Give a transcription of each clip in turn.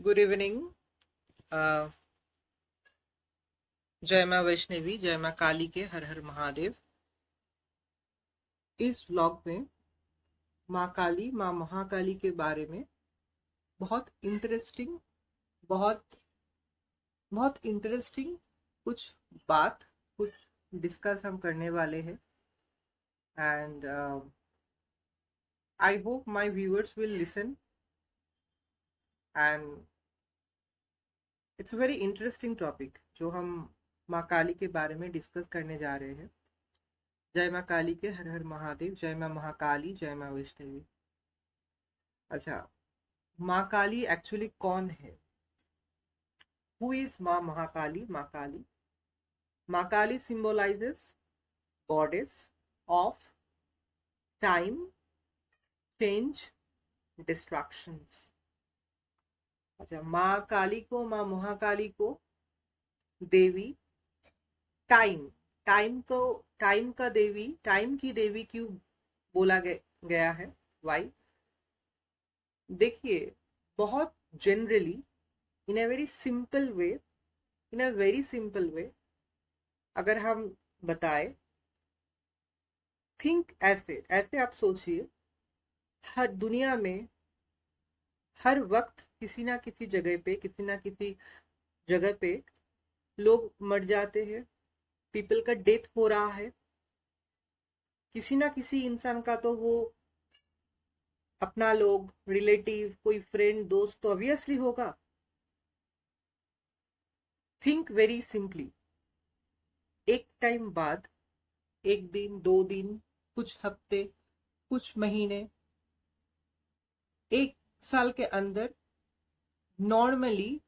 Good evening. जय माँ वैष्णवी, जय माँ काली के हर हर महादेव। इस व्लॉग में माँ काली, माँ महाकाली के बारे में बहुत इंटरेस्टिंग, बहुत बहुत इंटरेस्टिंग कुछ बात, कुछ डिस्कस हम करने वाले हैं। And I hope my viewers will listen. And it's very interesting topic जो हम माँ काली के बारे में डिस्कस करने जा रहे हैं। जय माँ काली के हर हर महादेव, जय माँ महाकाली, जय माँ वैष्णवी। अच्छा, माँ काली एक्चुअली कौन है? हु इज माँ महाकाली? माँ काली, माँ काली symbolizes goddess of time, change, distractions। अच्छा, माँ काली को, माँ महाकाली को देवी टाइम, टाइम का देवी, टाइम की देवी क्यों बोला गया है? वाई? देखिए, बहुत generally, in a very simple way, in a very simple way अगर हम बताएं, थिंक ऐसे ऐसे आप सोचिए, हर दुनिया में हर वक्त किसी ना किसी जगह पे, किसी ना किसी जगह पे लोग मर जाते हैं, पीपल का डेथ हो रहा है। किसी ना किसी इंसान का तो वो अपना लोग, रिलेटिव, कोई फ्रेंड, दोस्त तो ऑब्वियसली होगा। थिंक वेरी सिंपली, एक टाइम बाद, एक दिन, 2 दिन, कुछ हफ्ते, कुछ महीने, एक साल के अंदर नॉर्मली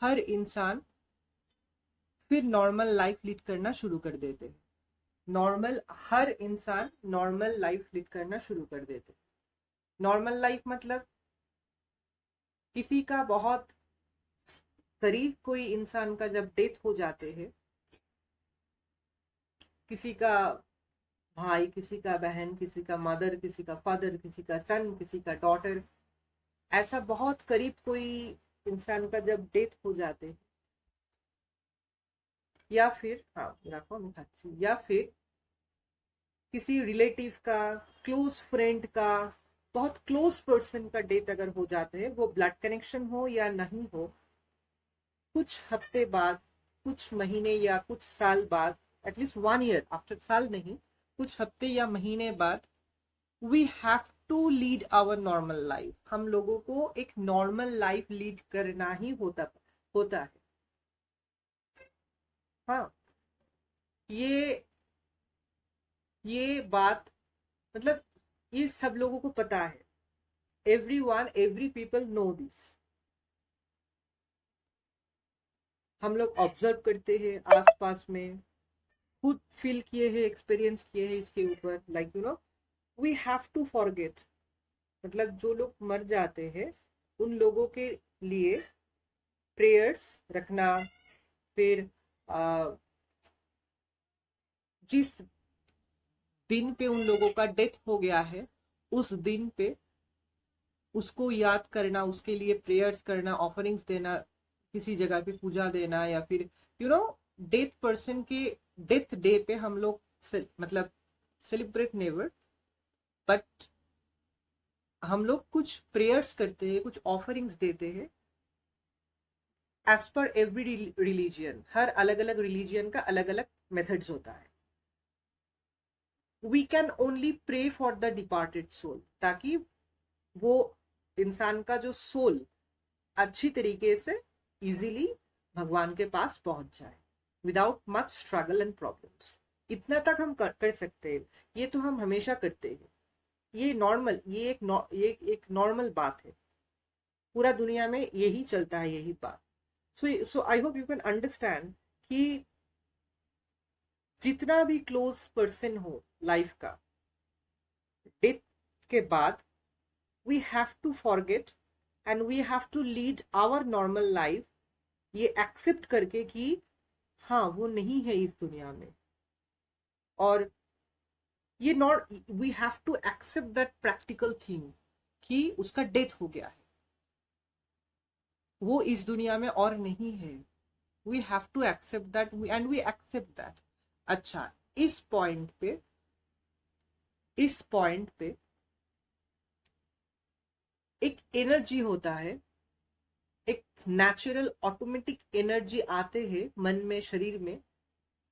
हर इंसान फिर नॉर्मल लाइफ लीड करना शुरू कर देते हैं। नॉर्मल, हर इंसान नॉर्मल लाइफ लीड करना शुरू कर देते हैं। नॉर्मल लाइफ मतलब किसी का बहुत करीब कोई इंसान का जब डेथ हो जाते हैं, किसी का भाई, किसी का बहन, किसी का मदर, किसी का फादर, किसी का सन, किसी का डॉटर, ऐसा बहुत करीब कोई इंसान का जब डेथ हो जाते हैं, या फिर, हाँ रखो मैं खाती, या फिर किसी रिलेटिव का, क्लोज फ्रेंड का, बहुत क्लोज पर्सन का डेथ अगर हो जाते हैं, वो ब्लड कनेक्शन हो या नहीं हो, कुछ हफ्ते बाद, कुछ महीने या कुछ साल बाद, एटलीस्ट 1 ईयर आफ्टर, साल नहीं, कुछ हफ्ते या महीने बाद, we have to lead our normal life. हम लोगों को एक नॉर्मल लाइफ लीड करना ही होता है। हाँ, ये ये बात, मतलब ये सब लोगों को पता है। everyone, every people know this। हम लोग ऑब्जर्व करते हैं आसपास में, खुद फील किए हैं, एक्सपीरियंस किए हैं इसके ऊपर। Like we have to forget, मतलब जो लोग मर जाते हैं उन लोगों के लिए प्रेयर्स रखना। फिर जिस दिन पे उन लोगों का डेथ हो गया है, उस दिन पे उसको याद करना, उसके लिए प्रेयर्स करना, ऑफरिंग्स देना, किसी जगह पे पूजा देना, या फिर यू नो डेथ पर्सन के डेथ डे पे हम लोग मतलब सेलिब्रेट नेवर, बट हम लोग कुछ प्रेयर्स करते हैं, कुछ ऑफरिंग्स देते हैं। एज पर एवरी रिलीजियन, हर अलग अलग रिलीजियन का अलग अलग मेथड्स होता है। We can only pray for the departed soul, ताकि वो इंसान का जो सोल अच्छी तरीके से, इजीली भगवान के पास पहुंच जाए, without much struggle and problems. इतना तक हम कर सकते हैं। ये तो हम हमेशा करते हैं। ये नॉर्मल, ये एक नॉर्मल बात है। पूरा दुनिया में यही चलता है, यही बात। So I hope you can understand कि जितना भी क्लोज पर्सन हो लाइफ का, डेथ के बाद we have to forget and we have to lead our normal life, ये एक्सेप्ट करके कि हाँ वो नहीं है इस दुनिया में। और ये not, we have to accept that practical thing कि उसका डेथ हो गया है। वो इस दुनिया में और नहीं है। We have to accept that and we accept that. अच्छा, इस पॉइंट पे इस पॉइंट पे एक एनर्जी होता है, एक नेचुरल ऑटोमेटिक एनर्जी आते हैं मन में, शरीर में,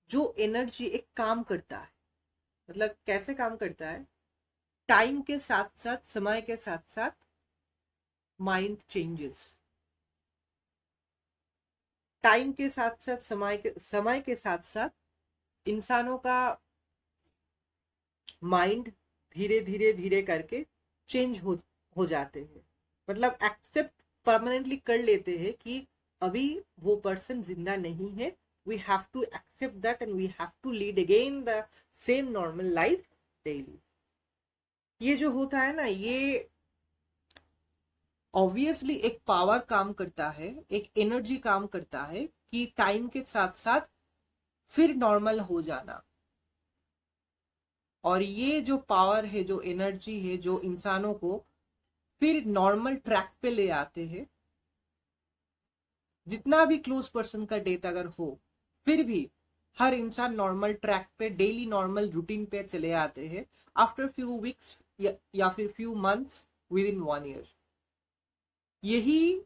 जो एनर्जी एक काम करता है। मतलब कैसे काम करता है? टाइम के साथ साथ, समय के साथ साथ माइंड चेंजेस। टाइम के साथ साथ, समय के साथ साथ इंसानों का माइंड धीरे धीरे धीरे करके चेंज हो जाते हैं। मतलब एक्सेप्ट परमानेंटली कर लेते हैं कि अभी वो पर्सन जिंदा नहीं है। We have to accept that and we have to lead again the same normal life daily. ये जो होता है ना, ये ऑब्वियसली एक पावर काम करता है, एक एनर्जी काम करता है कि टाइम के साथ साथ फिर नॉर्मल हो जाना। और ये जो पावर है, जो एनर्जी है, जो इंसानों को फिर नॉर्मल ट्रैक पे ले आते हैं। जितना भी क्लोज पर्सन का डेथ अगर हो, फिर भी हर इंसान नॉर्मल ट्रैक पे, डेली नॉर्मल रूटीन पे चले आते हैं आफ्टर फ्यू वीक्स या फिर few months, with in 1 year. यही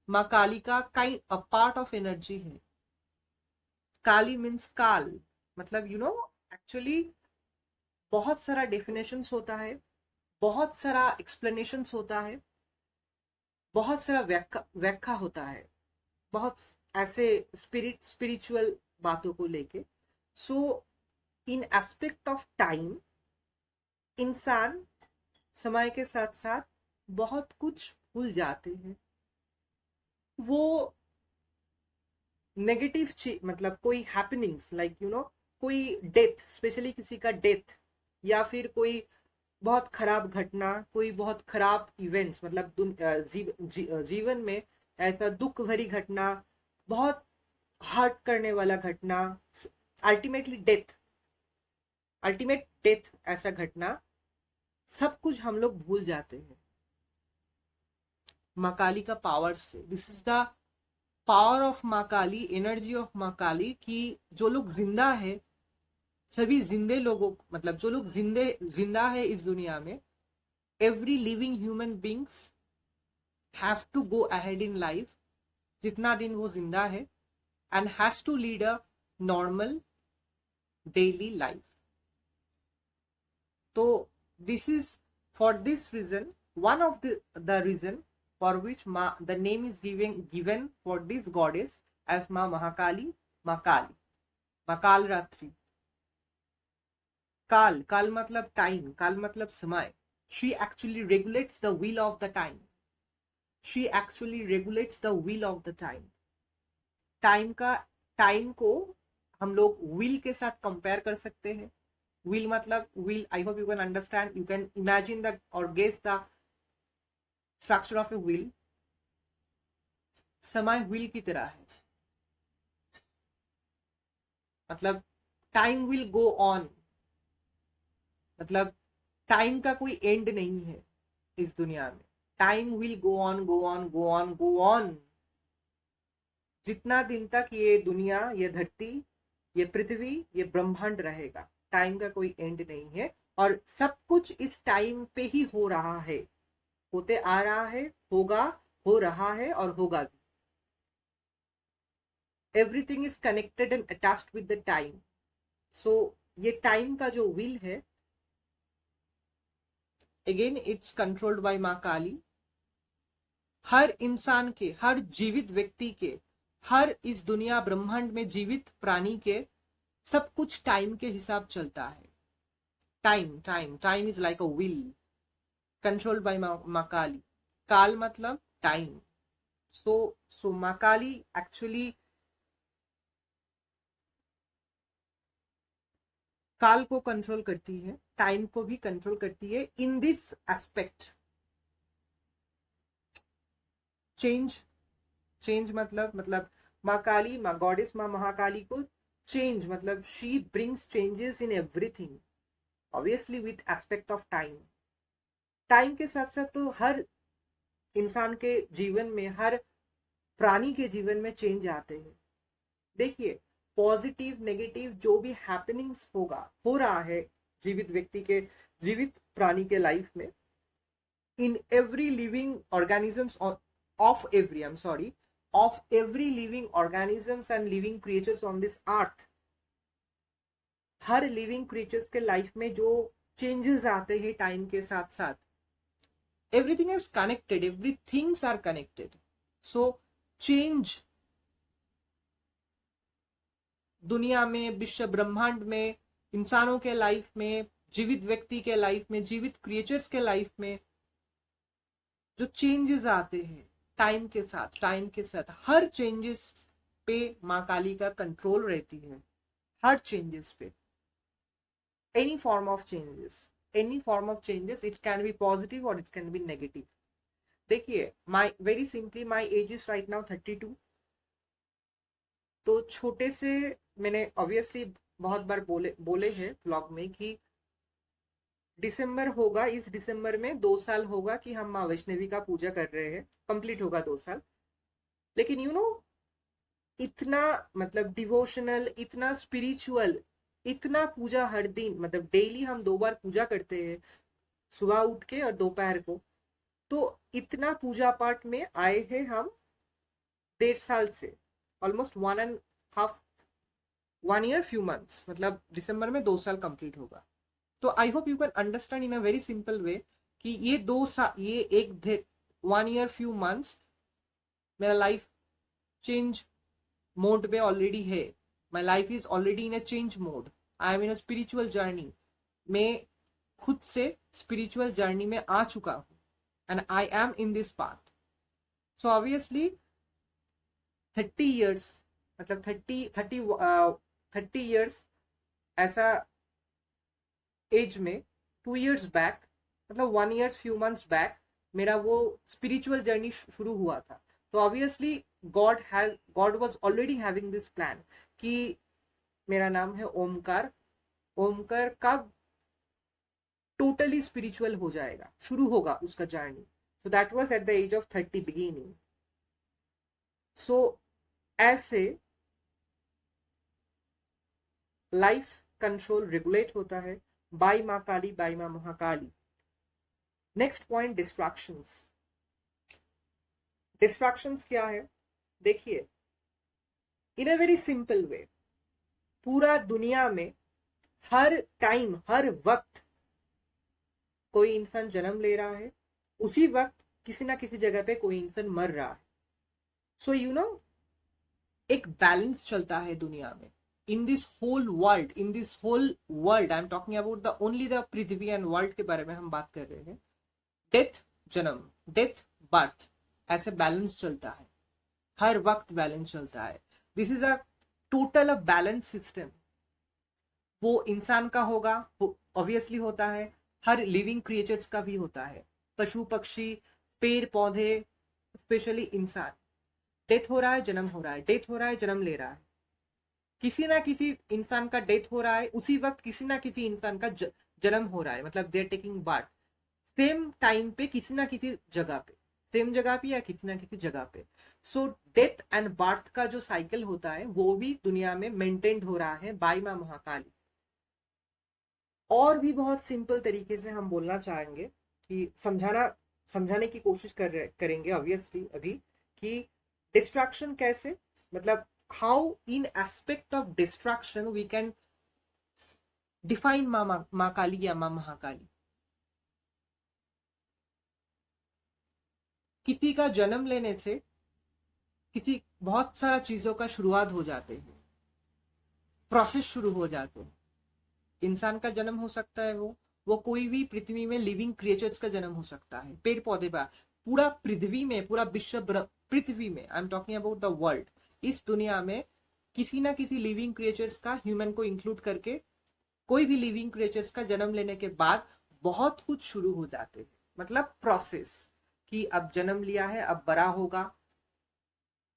माँ काली का kind a part of energy है। काली मीन्स काल, मतलब एक्चुअली बहुत सारा डेफिनेशंस होता है, बहुत सारा एक्सप्लेनेशंस होता है, बहुत सारा व्याख्या होता है, बहुत ऐसे स्पिरिचुअल बातों को लेके। सो इन एस्पेक्ट ऑफ टाइम, इंसान समय के साथ साथ बहुत कुछ भूल जाते हैं। वो नेगेटिव मतलब कोई हैपनिंग्स, लाइक कोई डेथ, स्पेशली किसी का डेथ, या फिर कोई बहुत खराब घटना, कोई बहुत खराब इवेंट्स, मतलब जीवन में ऐसा दुख भरी घटना, बहुत हर्ट करने वाला घटना, अल्टीमेटली डेथ, अल्टीमेट डेथ, ऐसा घटना, सब कुछ हम लोग भूल जाते हैं माँ काली का पावर से। This is the power of माँ काली, एनर्जी ऑफ माँ काली, कि जो लोग जिंदा है, सभी जिंदे लोगों, मतलब जो लोग जिंदा है इस दुनिया में, every living human beings have to go ahead in life, जितना दिन वो जिंदा है, and has to lead a normal daily life. तो this is, for this reason, one of the reason for which the name is given for this goddess as Ma Mahakali, Ma Kali, Ma Kalratri। काल मतलब time, काल मतलब समय। she actually regulates the wheel of the time, she actually regulates the wheel of the time। Time को हम लोग wheel के साथ कंपेयर कर सकते हैं। व्हील मतलब wheel, I hope you can understand, you can imagine the और guess the structure of a wheel. समय व्हील की तरह है, मतलब टाइम विल गो ऑन, मतलब टाइम का कोई एंड नहीं है इस दुनिया में। Time will go on, go on, go on, go on, जितना दिन तक ये दुनिया, ये धरती, ये पृथ्वी, ये ब्रह्मांड रहेगा, टाइम का कोई एंड नहीं है। और सब कुछ इस टाइम पे ही हो रहा है, होते आ रहा है, होगा, हो रहा है और होगा भी। Everything is connected and attached with the time. So ये टाइम का जो व्हील है, अगेन इट्स कंट्रोल्ड बाय माँ काली। हर इंसान के, हर जीवित व्यक्ति के, हर इस दुनिया ब्रह्मांड में जीवित प्राणी के, सब कुछ टाइम के हिसाब चलता है। Time time time is like a wheel controlled by माँ काली। काल मतलब टाइम। सो माँ काली एक्चुअली काल को कंट्रोल करती है, टाइम को भी कंट्रोल करती है इन दिस एस्पेक्ट। चेंज, चेंज मतलब माँ काली, माँ गॉडेस, माँ महाकाली को चेंज मतलब she brings changes in everything, obviously with aspect of time. Time के साथ साथ तो हर इंसान के जीवन में, हर प्राणी के जीवन में चेंज आते हैं। देखिए, पॉजिटिव नेगेटिव जो भी हैपनिंग्स हो रहा है जीवित व्यक्ति के, जीवित प्राणी के लाइफ में, in every living organisms of every I'm sorry of every living organisms and living creatures on this earth, हर लिविंग क्रिएचर्स के लाइफ में जो चेंजेस आते हैं टाइम के साथ साथ, everything is connected, everythings are connected. So change दुनिया में, विश्व ब्रह्मांड में, इंसानों के लाइफ में, जीवित व्यक्ति के लाइफ में, जीवित क्रिएचर्स के लाइफ में जो चेंजेस आते हैं टाइम के साथ हर चेंजेस पे माँ काली का कंट्रोल रहती है। हर चेंजेस पे, any form of changes, it can be positive और इट कैन बी नेगेटिव। देखिए, very simply, my age is right now 32। तो छोटे से मैंने ऑब्वियसली बहुत बार बोले हैं ब्लॉग में कि दिसंबर होगा, इस दिसंबर में 2 साल होगा कि हम माँ वैष्णवी का पूजा कर रहे हैं, कंप्लीट होगा 2 साल। लेकिन इतना मतलब डिवोशनल, इतना स्पिरिचुअल, इतना पूजा हर दिन, मतलब डेली हम 2 बार पूजा करते हैं, सुबह उठ के और दोपहर को। तो इतना पूजा पाठ में आए हैं हम 1.5 साल से, ऑलमोस्ट 1 ईयर फ्यू मंथ्स, मतलब दिसंबर में 2 साल कंप्लीट होगा। तो आई hope you can understand in a very simple way कि ये 1 ईयर फ्यू मंथ्स मेरा लाइफ चेंज मोड पे ऑलरेडी है। My life is already in a change mode. I am in a spiritual journey. मैं खुद से स्पिरिचुअल जर्नी में आ चुका हूँ and I am in this path. So obviously 30 years, मतलब 30 ईयर्स ऐसा एज में, 2 ईयर्स बैक, मतलब 1 ईयर फ्यू मंथ्स बैक मेरा वो स्पिरिचुअल जर्नी शुरू हुआ था। तो obviously God was already having this plan कि मेरा नाम है ओमकार। ओमकार कब टोटली स्पिरिचुअल हो जाएगा, शुरू होगा उसका जर्नी। So that was at the age of 30 beginning. So ऐसे लाइफ कंट्रोल रेगुलेट होता है बाई माँ काली, बाई माँ Mahakali. Next point, distractions. Distractions क्या है? देखिए, इन अ वेरी सिंपल वे, पूरा दुनिया में हर टाइम, हर वक्त कोई इंसान जन्म ले रहा है, उसी वक्त किसी ना किसी जगह पे कोई इंसान मर रहा है। सो एक बैलेंस चलता है दुनिया में। In this whole world, I'm talking about the Prithvi and world के बारे में हम बात कर रहे हैं। डेथ, जन्म, डेथ, बर्थ, ऐसे बैलेंस चलता है, हर वक्त बैलेंस चलता है। This is a total balance system. वो इंसान का होगा, ऑब्वियसली होता है, हर लिविंग क्रिएचर्स का भी होता है, पशु पक्षी, पेड़ पौधे, स्पेशली इंसान। डेथ हो रहा है, जन्म हो रहा है, डेथ हो रहा है, जन्म ले रहा है। किसी ना किसी इंसान का डेथ हो रहा है, उसी वक्त किसी ना किसी इंसान का जन्म हो रहा है, मतलब they are taking birth same time पे, किसी ना किसी जगह पे, सेम जगह पे या किसी ना किसी जगह पे। सो डेथ एंड बर्थ का जो साइकिल होता है वो भी दुनिया में मेंटेन्ड हो रहा है बाई माँ महाकाली। और भी बहुत सिंपल तरीके से हम बोलना चाहेंगे कि समझाने की कोशिश करेंगे ऑब्वियसली अभी, कि डिस्ट्रैक्शन कैसे, मतलब how in aspect of destruction we can define माँ काली या माँ महाकाली। किसी का जन्म लेने से किसी बहुत सारा चीजों का शुरुआत हो जाते हैं, प्रोसेस शुरू हो जाते हैं। इंसान का जन्म हो सकता है, वो कोई भी पृथ्वी में लिविंग क्रिएचर्स का जन्म हो सकता है, पेड़ पौधे का, पूरा पृथ्वी में, पूरा विश्व पृथ्वी में, आई am talking about the world, इस दुनिया में किसी ना किसी लिविंग क्रिएचर्स का, ह्यूमन को इंक्लूड करके, कोई भी लिविंग क्रिएचर्स का जन्म लेने के बाद बहुत कुछ शुरू हो जाते हैं। मतलब प्रोसेस कि अब जन्म लिया है, अब बड़ा होगा,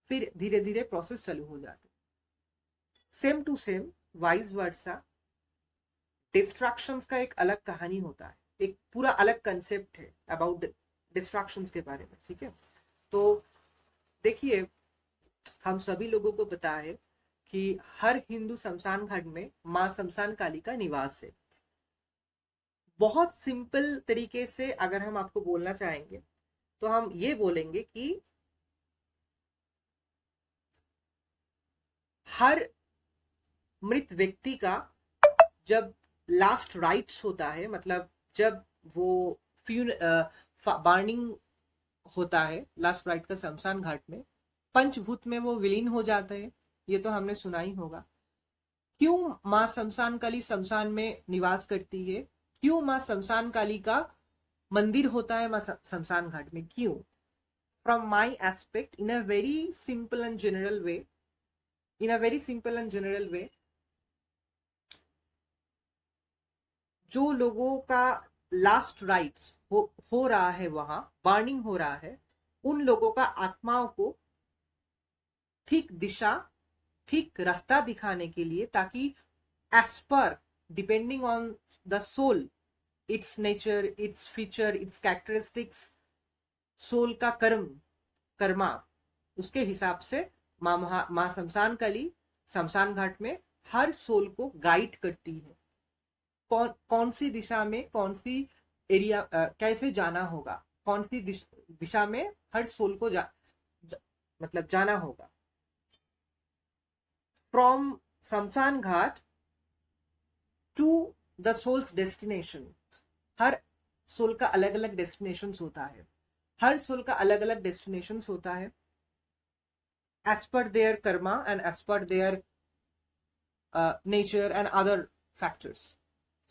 फिर धीरे धीरे प्रोसेस चालू हो जाते। Same to same vice versa distractions का एक अलग कहानी होता है, एक पूरा अलग कंसेप्ट है अबाउट डिस्ट्रैक्शंस के बारे में, ठीक है। तो देखिए, हम सभी लोगों को पता है कि हर हिंदू शमशान घाट में माँ शमशान काली का निवास है। बहुत सिंपल तरीके से अगर हम आपको बोलना चाहेंगे तो हम ये बोलेंगे कि हर मृत व्यक्ति का जब लास्ट राइट्स होता है, मतलब जब वो बर्निंग होता है लास्ट राइट का शमशान घाट में, पंचभूत में वो विलीन हो जाते हैं। ये तो हमने सुना ही होगा। क्यों माँ शमशान काली शमशान में निवास करती है, क्यों माँ शमशान काली का मंदिर होता है माँ शमशान घाट में, क्यों? From my aspect, in a very simple and general वे, जो लोगों का लास्ट राइट्स हो रहा है, वहां बर्निंग हो रहा है, उन लोगों का आत्माओं को ठीक दिशा, ठीक रास्ता दिखाने के लिए, ताकि as per depending on the soul, its nature, its feature, its characteristics, soul का कर्मा, उसके हिसाब से माँ शमशान काली शमशान घाट में हर सोल को गाइड करती है। कौन सी दिशा में, कौन सी एरिया, कैसे जाना होगा, कौन सी दिशा में हर सोल को मतलब जाना होगा। फ्रॉम शमशान घाट टू द सोल्स डेस्टिनेशन, हर सोल का अलग अलग डेस्टिनेशन होता है, हर सोल का अलग अलग डेस्टिनेशन होता है as per their karma and as per their nature and other factors.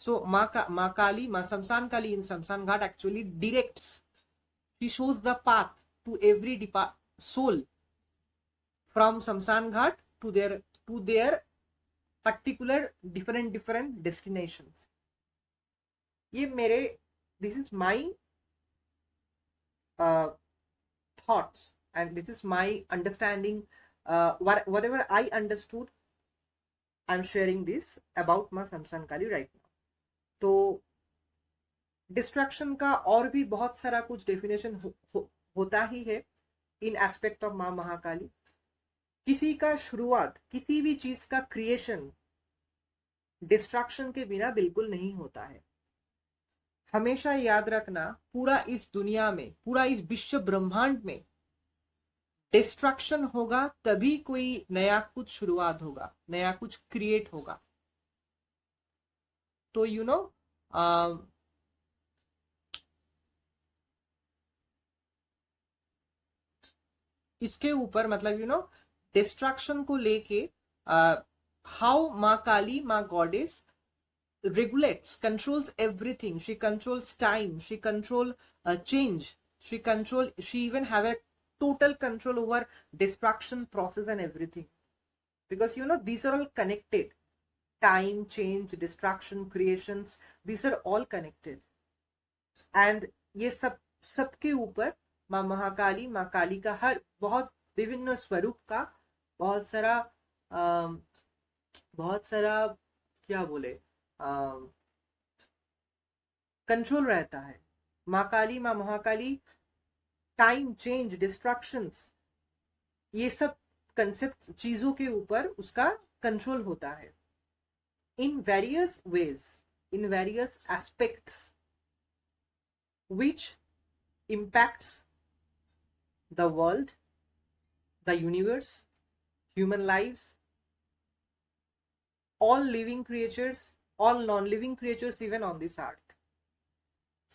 So Ma Kali, Ma Samsan Kali in Samsan Ghat actually directs. She shows the path to every soul from Samsan Ghat to their particular different destinations. This is my thoughts, and this is my understanding. Whatever I understood, I'm sharing this about Ma Samsan Kali right now. तो distraction का और भी बहुत सारा कुछ definition होता ही है इन aspect of माँ महाकाली। किसी का शुरुआत, किसी भी चीज का क्रिएशन डिस्ट्रैक्शन के बिना बिल्कुल नहीं होता है। हमेशा याद रखना, पूरा इस दुनिया में, पूरा इस विश्व ब्रह्मांड में डिस्ट्रैक्शन होगा तभी कोई नया कुछ शुरुआत होगा, नया कुछ क्रिएट होगा। तो इसके ऊपर मतलब डिस्ट्रैक्शन को लेके हाउ माँ काली, माँ goddess regulates, controls everything. She controls time, she control change, she even have a total control over destruction process and everything, because these are all connected. Time, change, destruction, creations, these are all connected. And ये सबके ऊपर माँ महाकाली, माँ काली का हर बहुत विभिन्न स्वरूप का बहुत सारा क्या बोले कंट्रोल रहता है। माँ काली, माँ महाकाली टाइम, चेंज, डिस्ट्रैक्शंस, ये सब कंसेप्ट, चीजों के ऊपर उसका कंट्रोल होता है in various ways, in various aspects, which impacts the world, the universe, human lives, all living creatures, all non-living creatures even on this earth.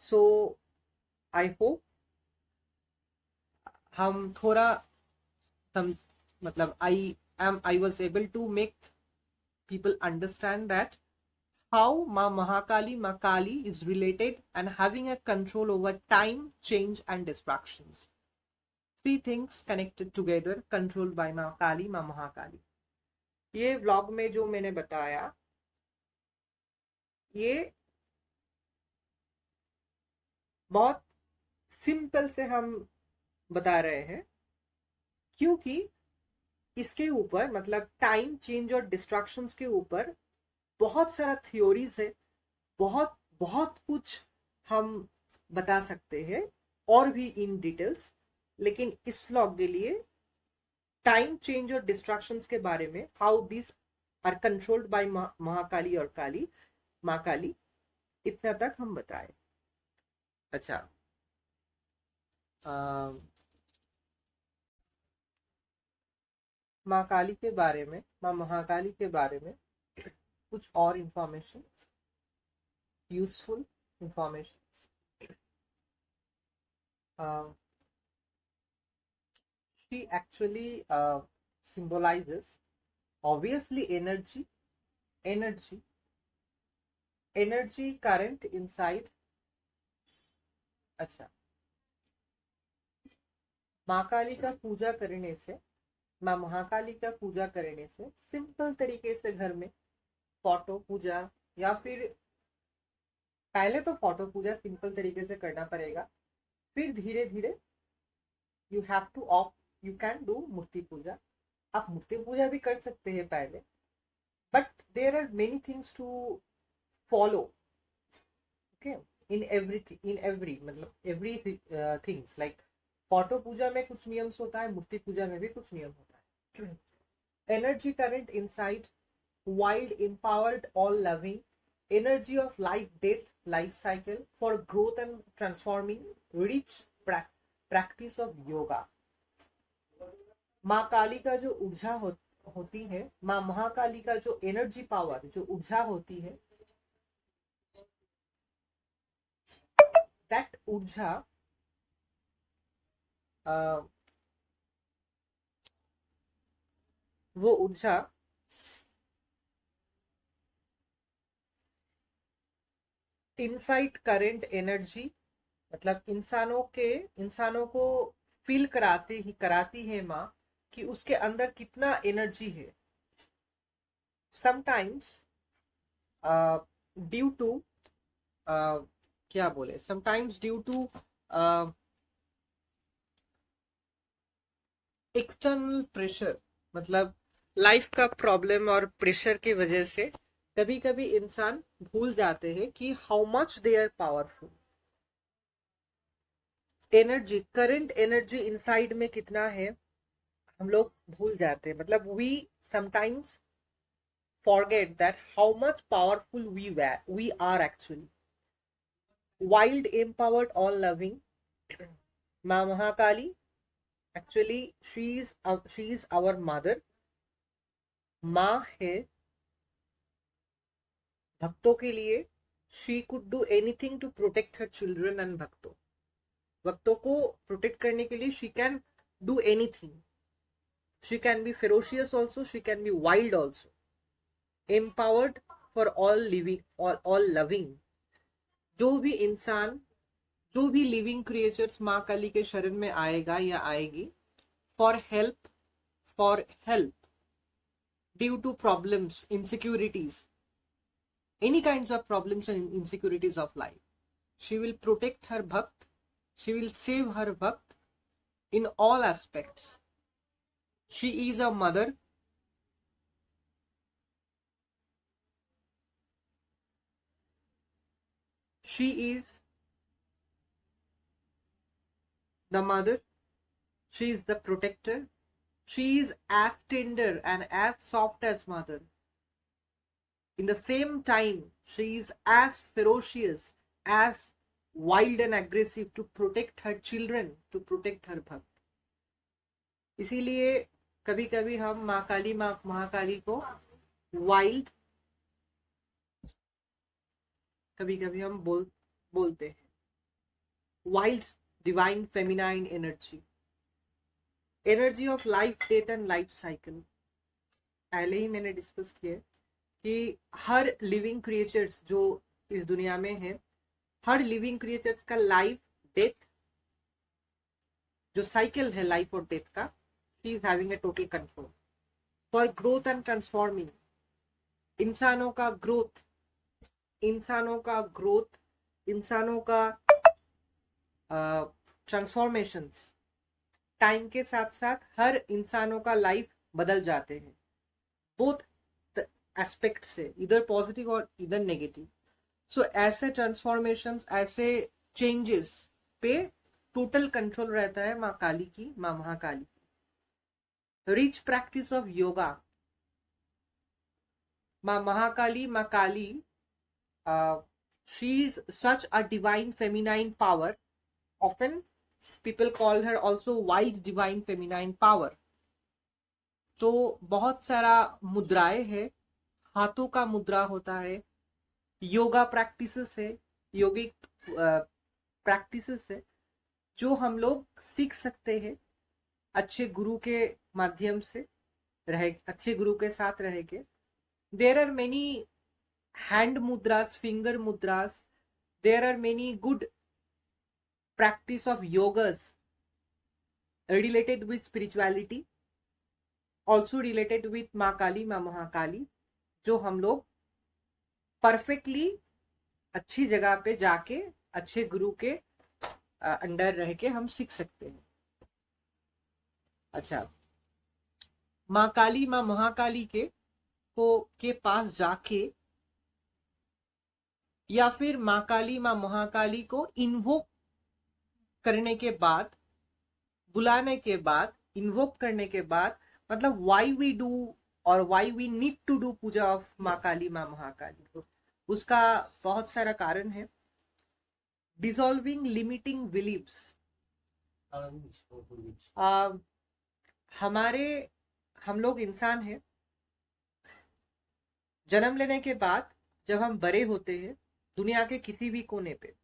So I hope हम थोड़ा मतलब I was able to make people understand that how Ma Kali is related and having a control over time, change and distractions. Three things connected together, controlled by Ma Kali, Ma Mahakali. ये vlog में जो मैंने बताया, ये बहुत simple से हम बता रहे हैं, क्योंकि इसके ऊपर मतलब टाइम, चेंज और डिस्ट्रैक्शंस के ऊपर बहुत सारा थ्योरीज है, बहुत कुछ हम बता सकते हैं, और भी इन डिटेल्स, लेकिन इस व्लॉग के लिए टाइम चेंज और डिस्ट्रैक्शंस के बारे में, how this are controlled by Mahakali और काली, माँ काली, इतना तक हम बताए। अच्छा, माँ काली के बारे में, माँ महाकाली के बारे में कुछ और information, useful information. She actually symbolizes obviously energy, energy current inside. अच्छा, माँ काली का पूजा करने से, माँ महाकाली का पूजा करने से सिंपल तरीके से घर में फोटो पूजा, या फिर पहले तो फोटो पूजा सिंपल तरीके से करना पड़ेगा, फिर धीरे धीरे you have to opt, you can do मूर्ति पूजा। आप मूर्ति पूजा भी कर सकते हैं पहले, but there are many things to follow, okay, in everything, in every, मतलब एवरी थिंग्स, लाइक फोटो पूजा में कुछ नियम्स होता है, मूर्ति पूजा में भी कुछ नियम होता है। Energy current inside, wild, empowered, all loving, energy of life, death, life cycle for growth and transforming, rich practice of yoga। माँ काली का जो ऊर्जा होती है, माँ महाकाली का जो एनर्जी पावर, जो ऊर्जा होती है, दैट ऊर्जा वो ऊर्जा इनसाइट करंट एनर्जी, मतलब इंसानों को फील कराती है माँ कि उसके अंदर कितना एनर्जी है। समटाइम्स ड्यू टू क्या बोले, sometimes due to external pressure, मतलब लाइफ का प्रॉब्लम और प्रेशर की वजह से कभी कभी इंसान भूल जाते हैं कि how much they are powerful. Energy, current energy inside में कितना है हम लोग भूल जाते हैं, मतलब we sometimes forget that how much powerful we are actually। Wild, empowered, all loving, माँ Mahakali actually she is our mother, माँ है भक्तों के लिए। she could do anything to protect her children and भक्तों को प्रोटेक्ट करने के लिए she can do anything, she can be ferocious also, she can be wild also, empowered for all living, all loving। जो भी इंसान, जो भी लिविंग क्रिएचर्स माँ काली के शरण में आएगा या आएगी, for help due to problems, insecurities, any kinds of problems and insecurities of life, she will protect her bhakt, she will save her bhakt in all aspects। she is a mother, she is the mother, she is the protector, she is as tender and as soft as mother, in the same time she is as ferocious, as wild and aggressive to protect her children, to protect her bhakt। इसीलिए कभी कभी हम माँ काली, माँ महाकाली को wild, कभी कभी हम बोलते हैं wild divine feminine energy, energy of life, death and life cycle. पहले ही मैंने डिस्कस किया कि हर लिविंग क्रिएचर्स जो इस दुनिया में है, हर लिविंग क्रिएचर्स का लाइफ, डेथ, जो साइकिल है लाइफ और डेथ का, he is having a total control for growth and transforming. इंसानों का ग्रोथ, इंसानों का ट्रांसफॉर्मेशंस, टाइम के साथ साथ हर इंसानों का लाइफ बदल जाते हैं, बोथ एस्पेक्ट से, इधर पॉजिटिव और इधर नेगेटिव। सो ऐसे ट्रांसफॉर्मेशंस, ऐसे चेंजेस पे टोटल कंट्रोल रहता है माँ काली की, माँ महाकाली की। रिच प्रैक्टिस ऑफ योगा, माँ महाकाली, माँ काली, she is such a divine feminine power. Often people call her also wild divine feminine power. तो बहुत सारा मुद्राएं है, हाथों का मुद्रा होता है, योगा प्रैक्टिसेस है, योगिक प्रैक्टिसेस है जो हम लोग सीख सकते हैं अच्छे गुरु के माध्यम से, अच्छे गुरु के साथ रह के। There are many hand mudras, finger mudras. There are many good practice of yogas related with spirituality, also related with माँ काली, माँ महाकाली, जो हम लोग परफेक्टली अच्छी जगह पे जाके अच्छे गुरु के अंडर रह के हम सीख सकते हैं। अच्छा, माँ काली, माँ महाकाली के पास जाके या फिर माँ काली, माँ महाकाली को इन्वोक करने के बाद, बुलाने के बाद, इन्वोक करने के बाद, मतलब व्हाई वी डू और why we need to do puja of माँ काली, माँ महाकाली, उसका बहुत सारा कारण है। डिसॉल्विंग लिमिटिंग बिलीव्स, हम लोग इंसान हैं, जन्म लेने के बाद जब हम बड़े होते हैं दुनिया के किसी भी कोने पे,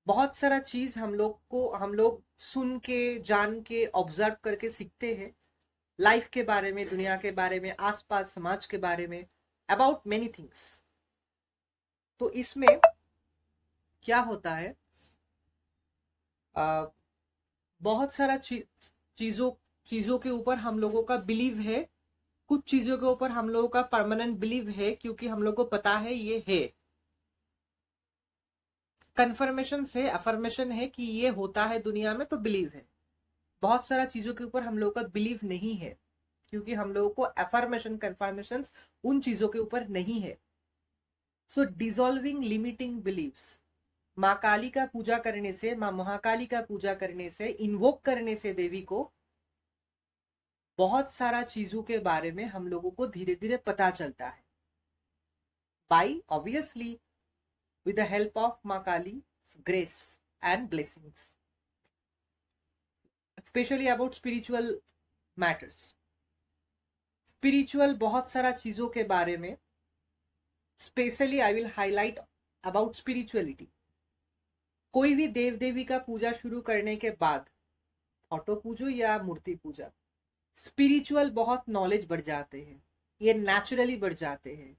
बहुत सारा चीज हम लोग सुन के, जान के, ऑब्जर्व करके सीखते हैं, लाइफ के बारे में, दुनिया के बारे में, आसपास समाज के बारे में, अबाउट मेनी थिंग्स। तो इसमें क्या होता है, बहुत सारा चीजों के ऊपर हम लोगों का बिलीव है, कुछ चीजों के ऊपर हम लोगों का परमानेंट बिलीव है क्योंकि हम लोग को पता है ये है, कंफर्मेशन से अफर्मेशन है कि ये होता है दुनिया में, तो बिलीव है। बहुत सारा चीजों के ऊपर हम लोगों का बिलीव नहीं है क्योंकि हम लोगों को अफर्मेशन, कंफर्मेशन उन चीजों के ऊपर नहीं है। सो डिसॉल्विंग लिमिटिंग बिलीव्स, माँ काली का पूजा करने से, माँ महाकाली का पूजा करने से, इन्वोक करने से देवी को बहुत सारा चीजों के बारे में हम लोगों को धीरे धीरे पता चलता है, by obviously with the help of माँ काली's grace and blessings, especially about spiritual matters. Spiritual बहुत सारा चीजों के बारे में, specially I will highlight about spirituality. कोई भी देव देवी का पूजा शुरू करने के बाद, ऑटो पूजो या मूर्ति पूजा, स्पिरिचुअल बहुत नॉलेज बढ़ जाते हैं, ये नेचुरली बढ़ जाते हैं।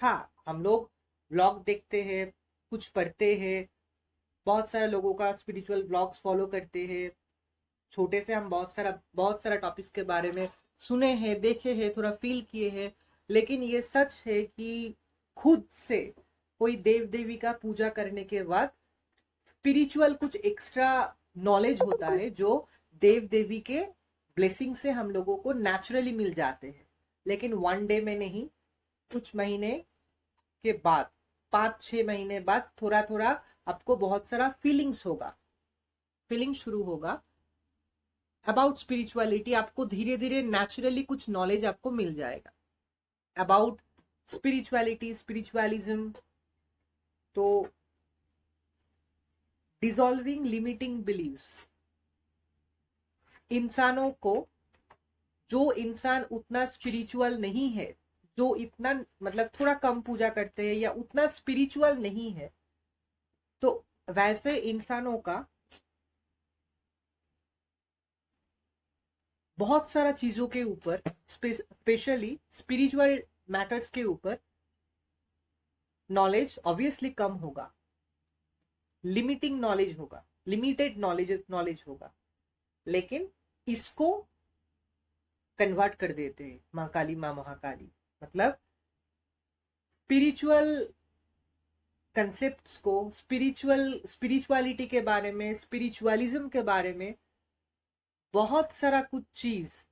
हाँ, हम लोग ब्लॉग देखते हैं, कुछ पढ़ते हैं, बहुत सारे लोगों का स्पिरिचुअल ब्लॉग्स फॉलो करते हैं, छोटे से हम बहुत सारा टॉपिक्स के बारे में सुने हैं, देखे हैं, थोड़ा फील किए हैं, लेकिन ये सच है कि खुद से कोई देव देवी का पूजा करने के बाद स्पिरिचुअल कुछ एक्स्ट्रा नॉलेज होता है जो देव देवी के ब्लेसिंग से हम लोगों को नेचुरली मिल जाते हैं, लेकिन वन डे में नहीं, कुछ महीने के बाद, 5-6 महीने बाद थोड़ा थोड़ा आपको बहुत सारा फीलिंग शुरू होगा अबाउट स्पिरिचुअलिटी। आपको धीरे धीरे नेचुरली कुछ नॉलेज आपको मिल जाएगा अबाउट स्पिरिचुअलिटी, स्पिरिचुअलिज्म। तो डिसॉल्विंग लिमिटिंग बिलीव्स, इंसानों को, जो इंसान उतना स्पिरिचुअल नहीं है, जो इतना मतलब थोड़ा कम पूजा करते हैं या उतना स्पिरिचुअल नहीं है, तो वैसे इंसानों का बहुत सारा चीजों के ऊपर, स्पेशली स्पिरिचुअल मैटर्स के ऊपर नॉलेज ऑब्वियसली कम होगा, लिमिटिंग नॉलेज होगा, लिमिटेड नॉलेज होगा, लेकिन इसको कन्वर्ट कर देते हैं माँ काली, माँ महाकाली। मतलब स्पिरिचुअल कंसेप्ट्स को, स्पिरिचुअलिटी के बारे में, स्पिरिचुअलिज्म के बारे में बहुत सारा कुछ चीज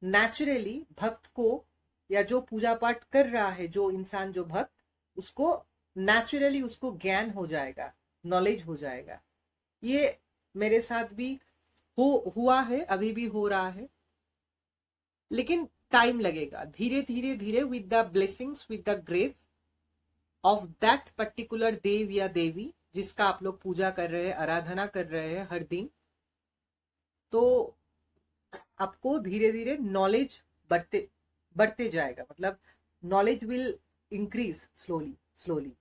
नेचुरली भक्त को, या जो पूजा पाठ कर रहा है जो इंसान, जो भक्त, उसको नेचुरली उसको ज्ञान हो जाएगा, नॉलेज हो जाएगा। ये मेरे साथ भी हुआ है, अभी भी हो रहा है, लेकिन टाइम लगेगा। धीरे धीरे धीरे with the blessings, with the grace of that particular देव या देवी जिसका आप लोग पूजा कर रहे हैं, आराधना कर रहे हैं हर दिन, तो आपको धीरे धीरे नॉलेज बढ़ते बढ़ते जाएगा। मतलब knowledge will increase slowly slowly.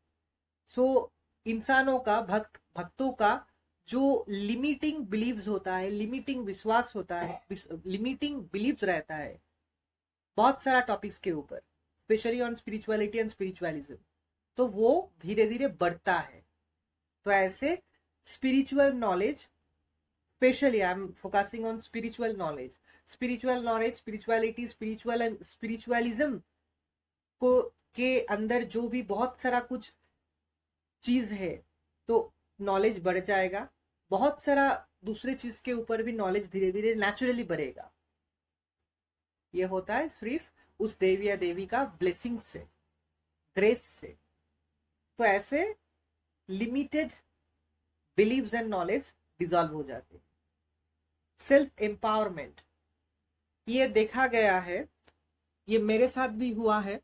So इंसानों का, भक्तों का जो लिमिटिंग बिलीव्स होता है, लिमिटिंग विश्वास होता है, लिमिटिंग बिलीव्स रहता है बहुत सारा टॉपिक्स के ऊपर, specially on spirituality and spiritualism, तो वो धीरे धीरे बढ़ता है। तो ऐसे spiritual knowledge, specially I am focusing on spiritual knowledge, spirituality, spiritual and spiritualism को के अंदर जो भी बहुत सारा कुछ चीज है, तो नॉलेज बढ़ जाएगा। बहुत सारा दूसरे चीज के ऊपर भी नॉलेज धीरे धीरे नेचुरली बढ़ेगा। ये होता है सिर्फ उस देवी या देवी का ब्लेसिंग से, ग्रेस से। तो ऐसे limited believes and knowledge dissolve हो जाते हैं। सेल्फ एम्पावरमेंट, ये देखा गया है, ये मेरे साथ भी हुआ है।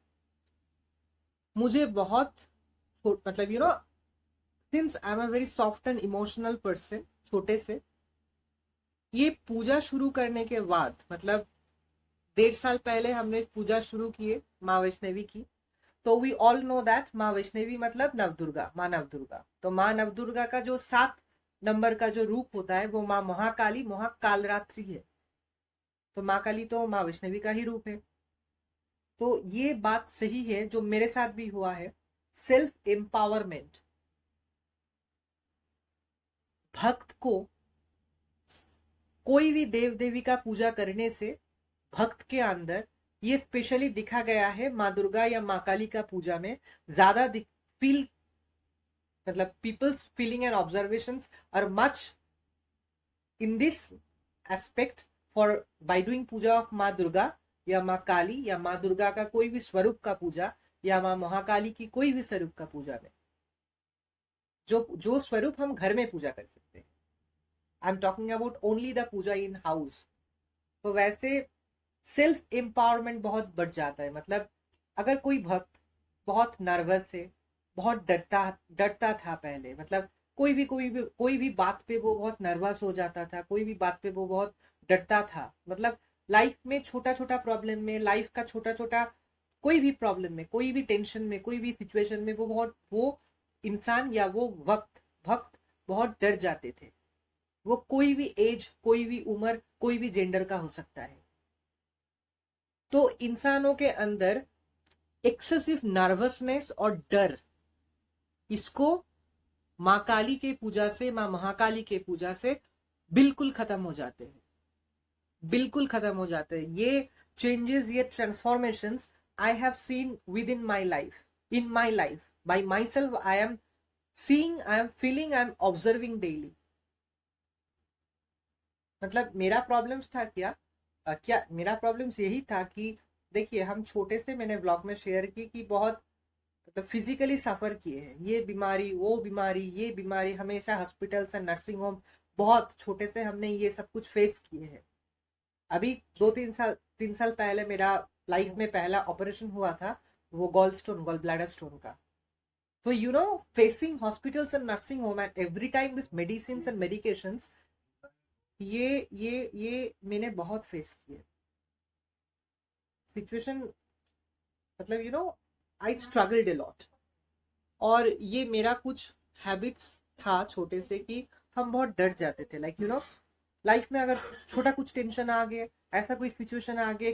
मुझे बहुत मतलब since I am a very soft and emotional person, छोटे से ये पूजा शुरू करने के बाद, मतलब 1.5 साल पहले हमने पूजा शुरू किए माँ वैष्णवी की। तो वी ऑल नो दैट माँ वैष्णवी मतलब नवदुर्गा, माँ नवदुर्गा। तो माँ नवदुर्गा का जो 7 नंबर का जो रूप होता है वो माँ महाकाली, महाकालरात्रि है। तो माँ काली तो माँ वैष्णवी का ही रूप है। तो ये बात सही है जो मेरे साथ भी हुआ है। सेल्फ एम्पावरमेंट, भक्त को कोई भी देव देवी का पूजा करने से भक्त के अंदर, ये स्पेशली दिखा गया है माँ दुर्गा या माँ काली का पूजा में ज्यादा फील, मतलब peoples feeling and observations are much in this aspect for by doing puja of माँ दुर्गा या माँ काली या माँ दुर्गा का कोई भी स्वरूप का पूजा या माँ महाकाली की कोई भी स्वरूप का पूजा में, जो जो स्वरूप हम घर में पूजा कर सकते हैं। I am talking about only the puja in house. तो वैसे सेल्फ एम्पावरमेंट बहुत बढ़ जाता है। मतलब अगर कोई भक्त बहुत नर्वस है, बहुत डरता था पहले, मतलब कोई भी बात पे वो बहुत नर्वस हो जाता था, कोई भी बात पे वो बहुत डरता था। मतलब लाइफ में छोटा छोटा प्रॉब्लम में, लाइफ का छोटा छोटा कोई भी प्रॉब्लम में, कोई भी टेंशन में, कोई भी सिचुएशन में वो इंसान या वो भक्त बहुत डर जाते थे। वो कोई भी एज, कोई भी उम्र, कोई भी जेंडर का हो सकता है। तो इंसानों के अंदर एक्सेसिव नर्वसनेस और डर, इसको माँ काली के पूजा से, माँ महाकाली के पूजा से बिल्कुल खत्म हो जाते हैं, बिल्कुल खत्म हो जाते हैं। ये चेंजेस, ये transformations I have seen with in my life, bye my self. I am seeing, I am feeling, I am observing daily. मतलब मेरा प्रॉब्लम्स था क्या मेरा प्रॉब्लम्स यही था कि देखिए, हम छोटे से, मैंने ब्लॉग में शेयर की कि बहुत मतलब फिजिकली सफर किए हैं, ये बीमारी वो बीमारी ये बीमारी, हमेशा हॉस्पिटल्स एंड नर्सिंग होम, बहुत छोटे से हमने ये सब कुछ फेस किए हैं। अभी 3 साल पहले मेरा लाइफ में पहला ऑपरेशन हुआ था, वो गॉल ब्लैडर स्टोन का। तो facing hospitals and nursing home and every time this medicine and medications, ये मैंने बहुत फेस किए सिचुएशन। मतलब आई स्ट्रगल्ड अ लॉट। और ये मेरा कुछ हैबिट्स था छोटे से कि हम बहुत डर जाते थे। लाइफ में अगर छोटा कुछ टेंशन आ गया, ऐसा कोई सिचुएशन आ गया,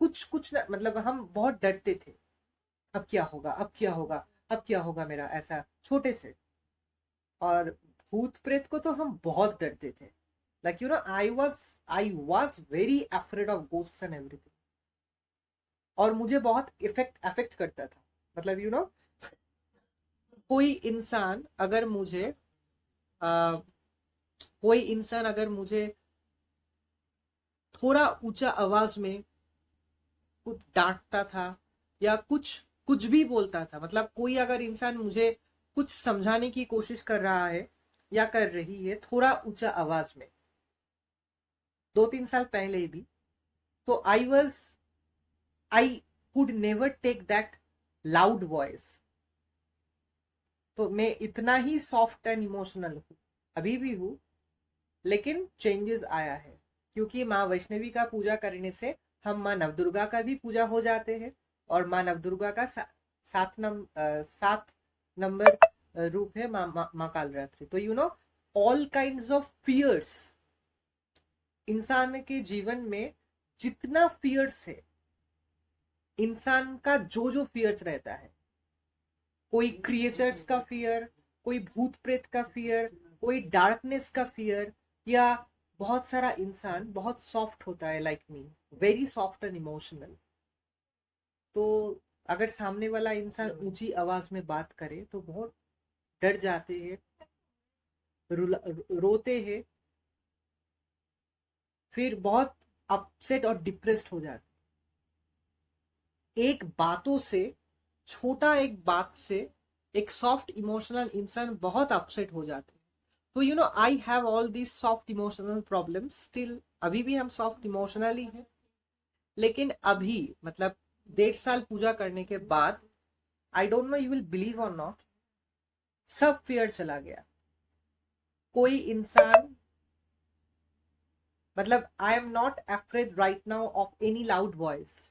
कुछ ना, मतलब हम बहुत डरते थे। अब क्या होगा, अब क्या होगा, अब क्या होगा मेरा, ऐसा छोटे से। और भूत प्रेत को तो हम बहुत डरते थे। I was very afraid of ghosts and everything. और मुझे बहुत अफेक्ट करता था। मतलब कोई इंसान अगर मुझे आ, कोई इंसान अगर मुझे थोड़ा ऊंचा आवाज में कुछ डांटता था या कुछ भी बोलता था, मतलब कोई अगर इंसान मुझे कुछ समझाने की कोशिश कर रहा है या कर रही है थोड़ा ऊंचा आवाज में, 2-3 साल पहले भी, तो I could never take that loud voice. तो मैं इतना ही सॉफ्ट एंड इमोशनल हूँ, अभी भी हूँ, लेकिन चेंजेस आया है क्योंकि माँ वैष्णवी का पूजा करने से हम माँ नवदुर्गा का भी पूजा हो जाते हैं। और माँ नवदुर्गा का सात नंबर रूप है माँ कालरात्रि। तो ऑल काइंड्स ऑफ फियर्स, इंसान के जीवन में जितना फियर्स है, इंसान का जो जो फियर्स रहता है, कोई क्रिएचर्स का फियर, कोई भूत प्रेत का फियर, कोई डार्कनेस का फियर, या बहुत सारा इंसान बहुत सॉफ्ट होता है, like me, very soft and emotional. तो अगर सामने वाला इंसान ऊंची आवाज में बात करे तो बहुत डर जाते हैं, रोते हैं, फिर बहुत अपसेट और डिप्रेस्ड हो जाते। एक बातों से, छोटा एक बात से एक सॉफ्ट इमोशनल इंसान बहुत अपसेट हो जाते हैं। तो I have all these soft emotional problems still, अभी भी हम सॉफ्ट इमोशनली हैं, लेकिन अभी मतलब 1.5 साल पूजा करने के बाद, I don't know you will believe और नॉट, सब फियर चला गया। कोई इंसान, मतलब I am not afraid right now of any loud voice.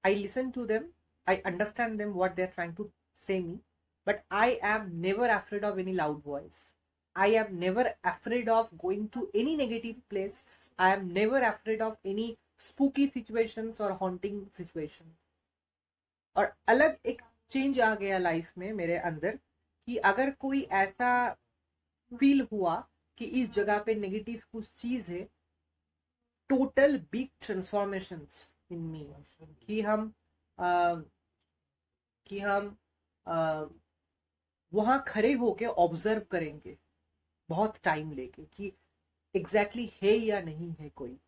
I listen to them, I understand them what they're trying to say me, but I am never afraid of any loud voice. I am never afraid of going to any negative place. I am never afraid of any spooky situations or haunting situation. और अलग एक change आ गया life में मेरे अंदर कि अगर कोई ऐसा फील हुआ कि इस जगह पे नेगेटिव कुछ चीज है, टोटल बिग ट्रांसफॉर्मेशंस इन मी, कि हम आ, कि हम वहां खड़े होके ऑब्जर्व करेंगे बहुत टाइम लेके कि एग्जैक्टली है या नहीं है कोई।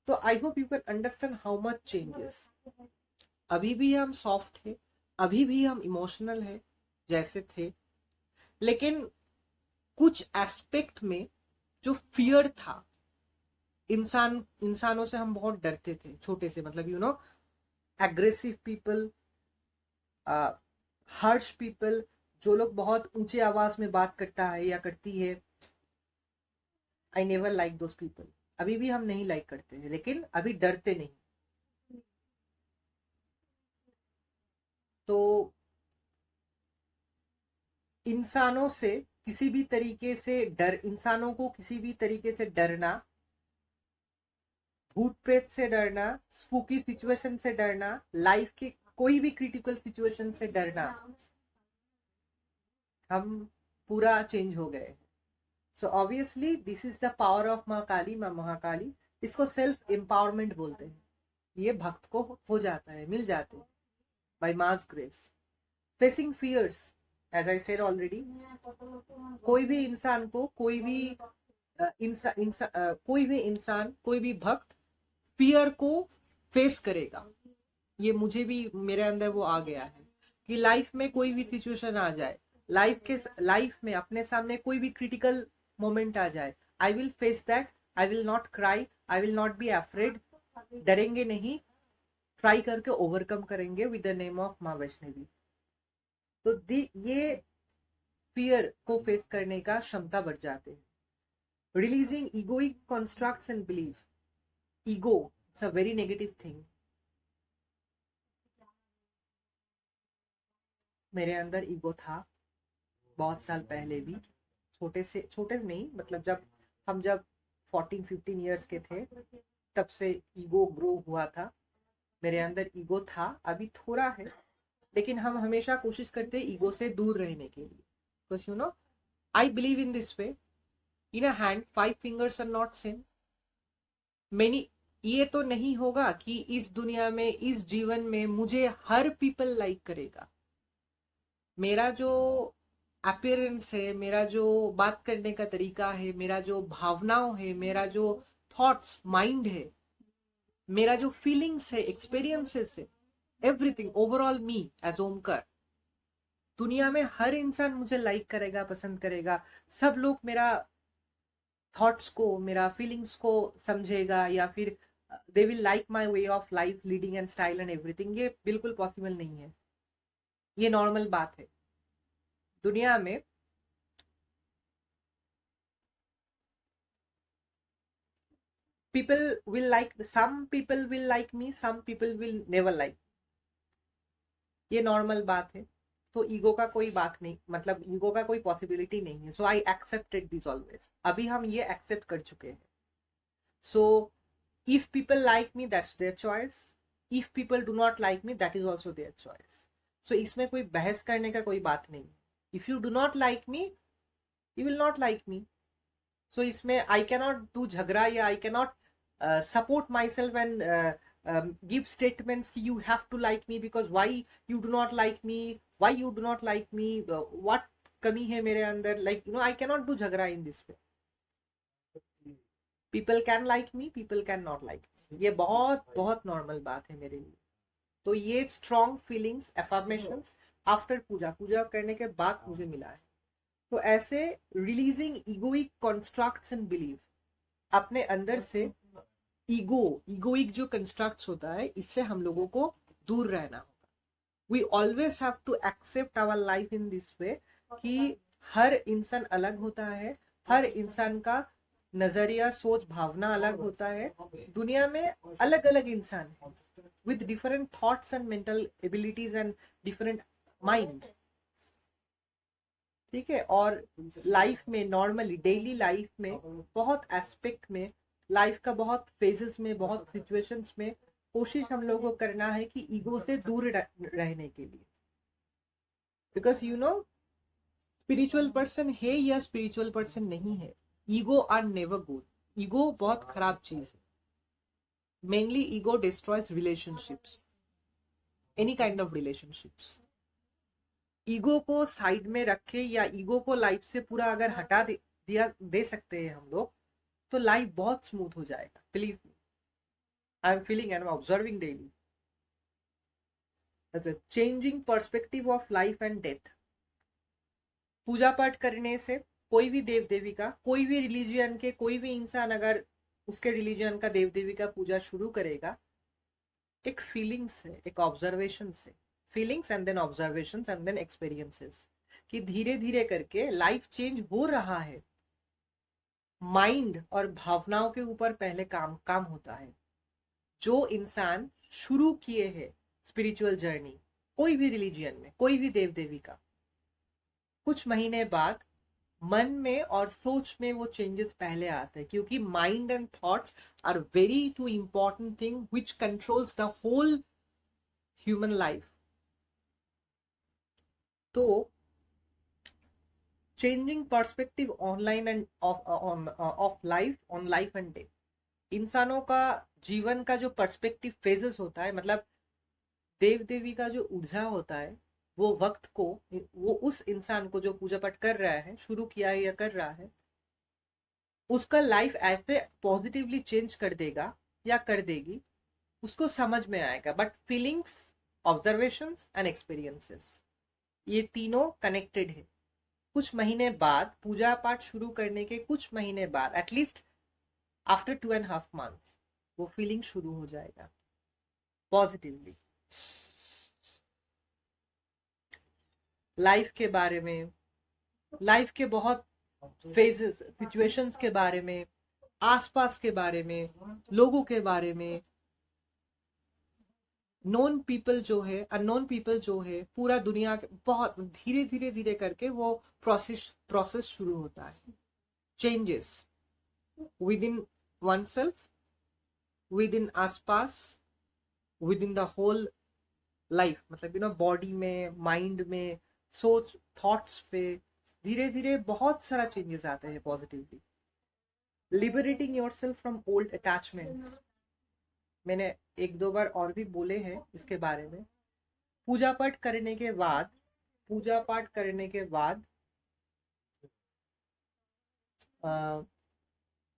तो आई hope you can understand how much changes. अभी भी हम सॉफ्ट है, अभी भी हम इमोशनल है जैसे थे, लेकिन कुछ एस्पेक्ट में जो फियर था, इंसानों से हम बहुत डरते थे छोटे से, मतलब एग्रेसिव पीपल, हार्श पीपल, जो लोग बहुत ऊंचे आवाज में बात करता है या करती है, I never like those people. अभी भी हम नहीं लाइक करते हैं, लेकिन अभी डरते नहीं। तो इंसानों से किसी भी तरीके से इंसानों को किसी भी तरीके से डरना, भूत प्रेत से डरना, स्पूकी सिचुएशन से डरना, लाइफ के कोई भी क्रिटिकल सिचुएशन से डरना, हम पूरा चेंज हो गए। So obviously this is the power of माँ काली, माँ महाकाली। इसको सेल्फ एम्पावरमेंट बोलते हैं। ये भक्त को हो जाता है, मिल जाते हैं by mass grace. Facing fears, as I said already, कोई भी इंसान को, कोई भी इंसान, कोई भी भक्त फियर को फेस करेगा। ये मुझे भी, मेरे अंदर वो आ गया है कि लाइफ में कोई भी सिचुएशन आ जाए, लाइफ में अपने सामने कोई भी क्रिटिकल मोमेंट आ जाए, I will face that, I will not cry, I will not be afraid, डरेंगे नहीं, ट्राई करके ओवरकम करेंगे विद द नेम ऑफ माँ वैष्णवी। तो ये फियर को फेस करने का क्षमता बढ़ जाते हैं। Releasing egoic constructs and belief. Ego, it's a very negative thing. मेरे अंदर ईगो था बहुत साल पहले भी, छोटे नहीं, मतलब जब 14-15 इयर्स के थे, तब से ईगो ग्रो हुआ था। मेरे अंदर ईगो था, अभी थोड़ा है, लेकिन हम हमेशा कोशिश करते हैं ईगो से दूर रहने के लिए। Because I believe in this way, in a hand 5 fingers are not same. Many, ये तो नहीं होगा कि इस दुनिया में, इस जीवन में मुझे हर पीपल लाइक करेगा। मेरा जो अपीयरेंस है, मेरा जो बात करने का तरीका है, मेरा जो भावनाओं है, मेरा जो थॉट्स माइंड है, मेरा जो फीलिंग्स है, एक्सपीरियंसेस है, everything overall me as Omkar दुनिया में हर इंसान मुझे लाइक करेगा, पसंद करेगा, सब लोग मेरा थॉट्स को, मेरा फीलिंग्स को समझेगा, या फिर they will like my way of life leading and style and everything, ये बिल्कुल पॉसिबल नहीं है। ये नॉर्मल बात है दुनिया में। people will like, some people will like me, some people will never like, ये नॉर्मल बात है। तो ईगो का कोई बात नहीं, मतलब ईगो का कोई पॉसिबिलिटी नहीं है। So I accepted this always, अभी हम ये एक्सेप्ट कर चुके हैं। So if people like me that's their choice, if people do not like me that is also their choice. So इसमें कोई बहस करने का कोई बात नहीं। If you do not like me, you will not like me. So इसमें I cannot do झगड़ा, या I cannot support myself and give statements कि you have to like me because why you do not like me, why you do not like me, what कमी है मेरे अंदर, like you know I cannot do झगड़ा in this way. people can like me, people can not like me, ये बहुत बहुत normal बात है मेरे लिए। तो ये स्ट्रॉन्ग फीलिंग्स, एफर्मेशंस आफ्टर पूजा, पूजा करने के बाद मुझे मिला है। तो ऐसे रिलीजिंग इगोइक कॉन्स्ट्रक्ट्स एंड बिलीव, अपने अंदर से इगोइक जो कंस्ट्रक्ट्स होता है, इससे हम लोगों को दूर रहना होगा। We always have to accept our life in this way कि हर इंसान अलग होता है, हर इंसान का नजरिया, सोच, भावना अलग होता है। दुनिया में अलग अलग इंसान है with different thoughts and mental abilities and different mind, ठीक है। और लाइफ में नॉर्मली डेली लाइफ में बहुत एस्पेक्ट में, लाइफ का बहुत फेजेस में, बहुत सिचुएशंस में कोशिश हम लोगों को करना है कि ईगो से दूर रहने के लिए। Because you know spiritual person है या स्पिरिचुअल पर्सन नहीं है, ego are never good. Ego बहुत खराब चीज है। Mainly ego destroys relationships, any kind of relationships. Ego को साइड में रखे, या ईगो को लाइफ से पूरा अगर हटा दे सकते हैं हम लोग, तो लाइफ बहुत स्मूथ हो जाएगा। Believe me, I am feeling and observing daily. अच्छा, changing perspective of life and death. पूजा पाठ करने से कोई भी देव देवी का, कोई भी रिलीजियन के कोई भी इंसान अगर उसके रिलीजियन का देव देवी का पूजा शुरू करेगा, एक फीलिंग से, एक ऑब्जर्वेशन से, feelings and then observations and then experiences, कि धीरे धीरे करके लाइफ चेंज हो रहा है। माइंड और भावनाओं के ऊपर पहले काम होता है। जो इंसान शुरू किए हैं स्पिरिचुअल जर्नी, कोई भी रिलीजियन में, कोई भी देव देवी का, कुछ महीने बाद मन में और सोच में वो चेंजेस पहले आते हैं, क्योंकि mind and thoughts are very too important thing which controls the whole human life. तो changing perspective online and of life, on life and death, इंसानों का जीवन का जो पर्सपेक्टिव फेजेस होता है, मतलब देव देवी का जो ऊर्जा होता है, वो वक्त को, वो उस इंसान को जो पूजा पाठ कर रहा है, शुरू किया है या कर रहा है, उसका लाइफ ऐसे पॉजिटिवली चेंज कर देगा या कर देगी, उसको समझ में आएगा। But feelings, observations and experiences, ये तीनों कनेक्टेड है। कुछ महीने बाद, पूजा पाठ शुरू करने के कुछ महीने बाद, एटलीस्ट आफ्टर 2.5 months, वो फीलिंग शुरू हो जाएगा पॉजिटिवली। लाइफ के बारे में, लाइफ के बहुत फेजेस, सिचुएशंस के बारे में, आसपास के बारे में, लोगों के बारे में, नोन पीपल जो है, अननोन पीपल जो है, पूरा दुनिया बहुत धीरे धीरे धीरे करके वो प्रोसेस शुरू होता है। Changes with in one self, with in आसपास, with in the whole life, मतलब यू नो बॉडी में, माइंड में, सोच, थॉट्स पे धीरे धीरे बहुत सारा चेंजेस आते हैं positively. Liberating yourself from old attachments, मैंने 1-2 बार और भी बोले हैं इसके बारे में। पूजा पाठ करने के बाद, पूजा पाठ करने के बाद,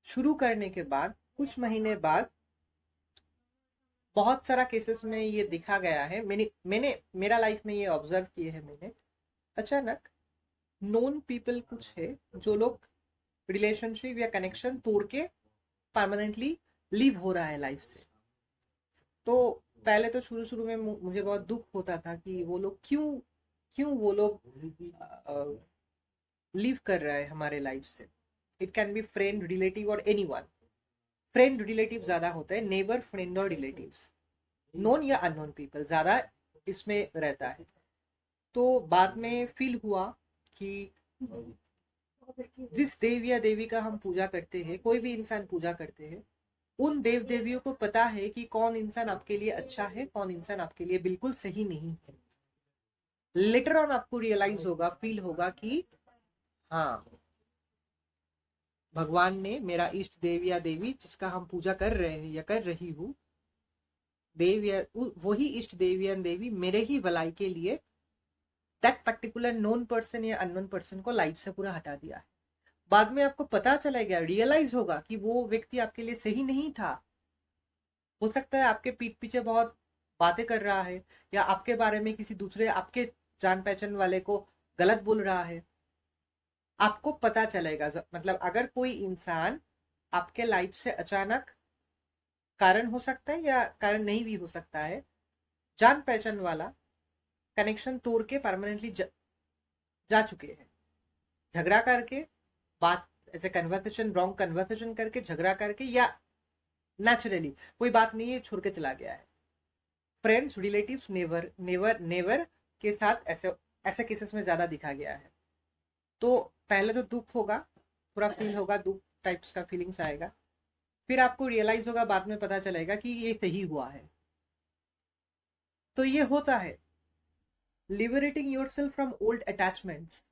शुरू करने के बाद कुछ महीने बाद, बहुत सारा केसेस में ये दिखा गया है, मैंने मेरा लाइफ में ये ऑब्जर्व किए हैं मैंने। अचानक नोन पीपल कुछ है जो लोग रिलेशनशिप या कनेक्शन तोड़ के परमानेंटली लीव हो रहा है लाइफ से। तो पहले तो शुरू शुरू में मुझे बहुत दुख होता था कि वो लोग क्यों क्यों वो लोग लीव कर रहा है हमारे लाइफ से। It can be friend, relative और एनी वन। फ्रेंड रिलेटिव ज्यादा होता है, नेबर, फ्रेंड और रिलेटिव्स। नोन या अननोन पीपल ज्यादा इसमें रहता है। तो बाद में फील हुआ कि जिस देव या देवी का हम पूजा करते हैं, कोई भी इंसान पूजा करते हैं, उन देव देवियों को पता है कि कौन इंसान आपके लिए अच्छा है, कौन इंसान आपके लिए बिल्कुल सही नहीं है। लेटर ऑन आपको रियलाइज होगा, फील होगा कि हाँ, भगवान ने मेरा इष्ट देव या देवी जिसका हम पूजा कर रहे हैं या कर रही हूँ, देव या वही इष्ट देव या देवी मेरे ही भलाई के लिए दैट पर्टिकुलर नोन पर्सन या अननोन पर्सन को लाइफ से पूरा हटा दिया है। बाद में आपको पता चलेगा, रियलाइज होगा कि वो व्यक्ति आपके लिए सही नहीं था। हो सकता है आपके पीठ पीछे बहुत बातें कर रहा है, या आपके बारे में किसी दूसरे आपके जान पहचान वाले को गलत बोल रहा है। आपको पता चलेगा, मतलब अगर कोई इंसान आपके लाइफ से अचानक, कारण हो सकता है या कारण नहीं भी हो सकता है, जान पहचान वाला कनेक्शन तोड़ के परमानेंटली जा चुके हैं, झगड़ा करके, बात ऐसे कन्वर्सेशन, रॉन्ग कन्वर्सेशन करके, झगड़ा करके, या नेचुरली कोई बात नहीं है छोड़ के चला गया है। Friends, relatives, never never never के साथ ऐसे ऐसे केसेस में ज्यादा दिखा गया है। तो पहले तो दुख होगा, पूरा फील होगा, दुख टाइप्स का फीलिंग्स आएगा। फिर आपको रियलाइज होगा, बाद में पता चलेगा कि ये सही हुआ है। तो ये होता है liberating yourself from old attachments.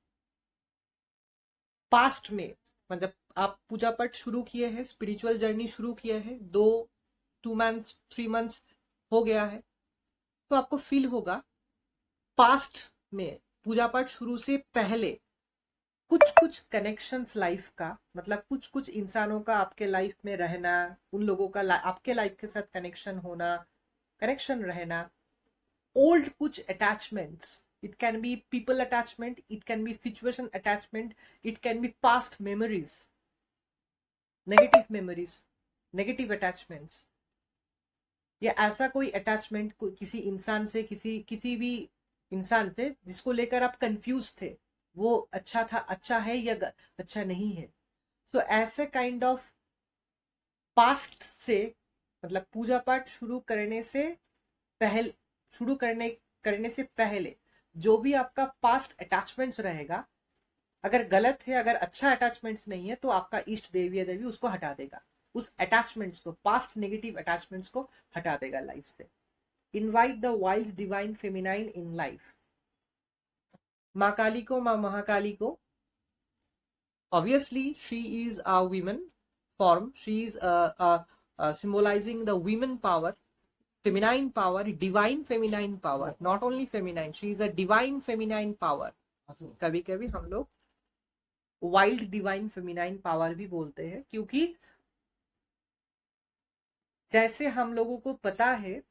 Past में, मतलब आप पूजा पाठ शुरू किए हैं, स्पिरिचुअल जर्नी शुरू किए हैं, 2 मंथ्स 3 मंथ्स हो गया है, तो आपको फील होगा पास्ट में, पूजा पाठ शुरू से पहले कुछ कुछ कनेक्शंस लाइफ का, मतलब कुछ कुछ इंसानों का आपके लाइफ में रहना, उन लोगों का आपके लाइफ के साथ कनेक्शन होना, कनेक्शन रहना, ओल्ड कुछ attachments, it can be people attachment, it can be situation attachment, it can be past memories, negative attachments, या ऐसा कोई अटैचमेंट किसी इंसान से, किसी भी इंसान से जिसको लेकर आप कंफ्यूज थे, वो अच्छा था, अच्छा है या अच्छा नहीं है। सो ऐसे काइंड ऑफ पास्ट से, मतलब पूजा पाठ शुरू करने से पहले, शुरू करने से पहले जो भी आपका पास्ट अटैचमेंट्स रहेगा, अगर गलत है, अगर अच्छा अटैचमेंट्स नहीं है, तो आपका इष्ट देवी या देवी उसको हटा देगा, उस अटैचमेंट्स को, पास्ट नेगेटिव अटैचमेंट्स को हटा देगा लाइफ से। Invite the wild divine feminine in life. माँ काली को, माँ महाकाली को, obviously she is a woman form, she is symbolizing the women power, feminine power, divine feminine power, not only feminine, she is a divine feminine power। कभी कभी हम लोग wild divine feminine power भी बोलते हैं, क्योंकि जैसे हम लोगों को पता है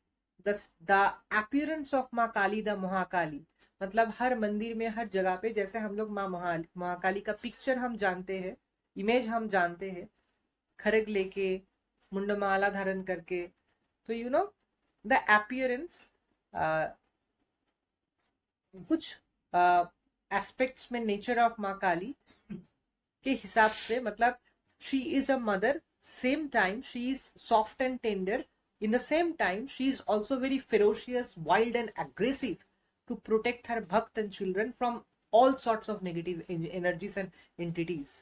द अपीयरेंस ऑफ माँ काली, द महाकाली, मतलब हर मंदिर में, हर जगह पे जैसे हम लोग माँ महाकाली का पिक्चर हम जानते हैं, इमेज हम जानते हैं, खरग लेके, मुंडमाला धारण करके, तो यू नो द अपीयरेंस कुछ एस्पेक्ट्स में नेचर ऑफ माँ काली के हिसाब से, मतलब she is a mother, same time she is soft and tender, in the same time she is also very ferocious, wild and aggressive to protect her bhakt and children from all sorts of negative energies and entities.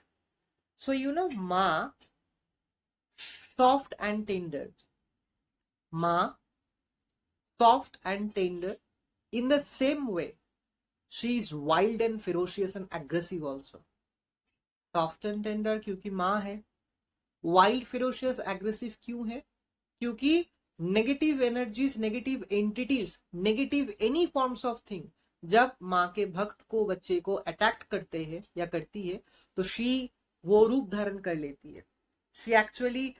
So you know, ma soft and tender, ma soft and tender, in the same way she is wild and ferocious and aggressive also। soft and tender क्योंकि माँ है, wild, ferocious, aggressive क्यों है? क्योंकि negative energies, negative entities, negative any forms of thing जब माँ के भक्त को, बच्चे को अटैक करते हैं या करती है, तो शी वो रूप धारण कर लेती है। She actually